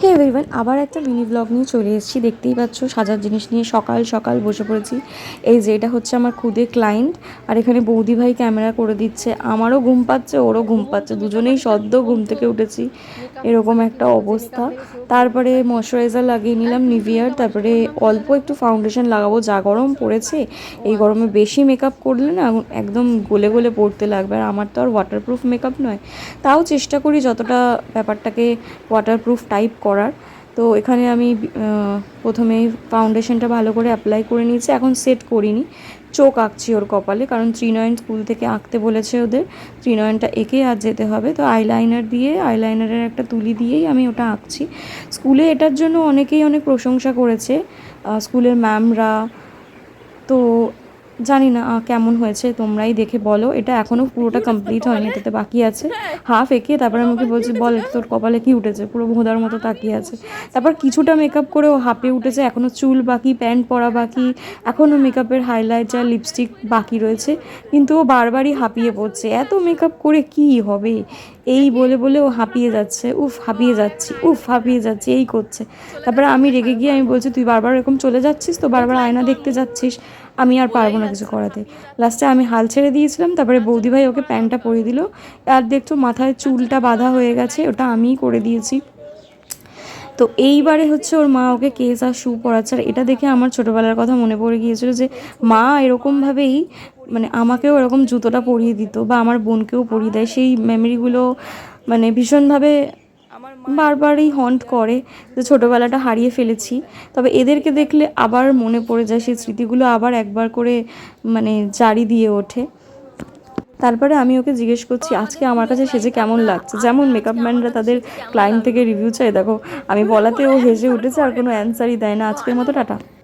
হে everyone, আবার একটা mini blog নিয়ে চলে এসেছি। দেখতেই পাচ্ছ সাজার জিনিস নিয়ে সকাল সকাল বসে পড়েছি। এই যে এটা হচ্ছে আমার খুদে ক্লায়েন্ট, আর এখানে বৌদি ভাই ক্যামেরা করে দিচ্ছে। আমারও ঘুম পাচ্ছে, ওরও ঘুম পাচ্ছে, দুজনেই সদ্য ঘুম থেকে উঠেছি, এরকম একটা অবস্থা। তারপরে ময়শ্চারাইজার লাগিয়ে নিলাম নিভিয়ার, তারপরে অল্প একটু ফাউন্ডেশন লাগাবো, যা গরম পড়েছে এই গরমে বেশি মেকআপ করলে না একদম গলে গলে পড়তে লাগবে। আর আমার তো আর ওয়াটারপ্রুফ মেকআপ নয়, তাও চেষ্টা করি যতটা ব্যাপারটাকে ওয়াটারপ্রুফ টাইপ করার। তো এখানে আমি প্রথমে ফাউন্ডেশনটা ভালো করে অ্যাপ্লাই করে নিয়েছি, এখন সেট করিনি, চোখ আঁকছি ওর কপালে, কারণ ত্রিনয়ন স্কুল থেকে আঁকতে বলেছে ওদের, ত্রিনয়নটা এঁকে আর যেতে হবে। তো আইলাইনার দিয়ে, আইলাইনারের একটা তুলি দিয়েই আমি ওটা আঁকছি। স্কুলে এটার জন্য অনেকেই অনেক প্রশংসা করেছে, স্কুলের ম্যামরা। তো জানি না কেমন হয়েছে, তোমরাই দেখে বলো। এটা এখনও পুরোটা কমপ্লিট হয়নি, এটাতে বাকি আছে হাফ এঁকে। তারপরে আমাকে বলছি, বল তোর কপালে কি উঠেছে, পুরো ভোঁদার মতো তাকিয়ে আছে। তারপর কিছুটা মেকআপ করে ও হাঁপিয়ে উঠেছে, এখনও চুল বাকি, প্যান্ট পরা বাকি, এখনও মেকআপের হাইলাইটার লিপস্টিক বাকি রয়েছে, কিন্তু ও বারবারই হাঁপিয়ে পড়ছে। এত মেকআপ করে কি হবে, এই বলে বলে ও হাঁপিয়ে যাচ্ছে, উফ হাঁপিয়ে যাচ্ছি, উফ হাঁপিয়ে যাচ্ছি, এই করছে। তারপরে আমি রেগে গিয়ে আমি বলছি, তুই বারবার এরকম চলে যাচ্ছিস তো, বারবার আয়না দেখতে যাচ্ছিস, আমি আর পারবো না কিছু করাতে। লাস্টে আমি হাল ছেড়ে দিয়েছিলাম। তারপরে বৌদিভাই ওকে প্যান্টটা পরিয়ে দিল, আর দেখছো মাথায় চুলটা বাঁধা হয়ে গেছে, ওটা আমিই করে দিয়েছি। তো এইবারে হচ্ছে ওর মা ওকে কেস আর শু পরাচ্ছে। আর এটা দেখে আমার ছোটোবেলার কথা মনে পড়ে গিয়েছিলো, যে মা এরকমভাবেই মানে আমাকেও এরকম জুতোটা পরিয়ে দিত, বা আমার বোনকেও পরিয়ে দেয়। সেই মেমোরিগুলো মানে ভীষণভাবে বারবারই হন্ট করে, যে ছোটোবেলাটা হারিয়ে ফেলেছি। তবে এদেরকে দেখলে আবার মনে পড়ে যায়, সেই স্মৃতিগুলো আবার একবার করে মানে জারি দিয়ে ওঠে। তারপরে আমি ওকে জিজ্ঞেস করছি আজকে আমার কাছে সেজে কেমন লাগছে, যেমন মেকআপ ম্যানরা তাদের ক্লায়েন্ট থেকে রিভিউ চায়, দেখো আমি বলাতে ও হেসে উঠেছে আর কোনো অ্যান্সারই দেয় না। আজকের মতো টাটা।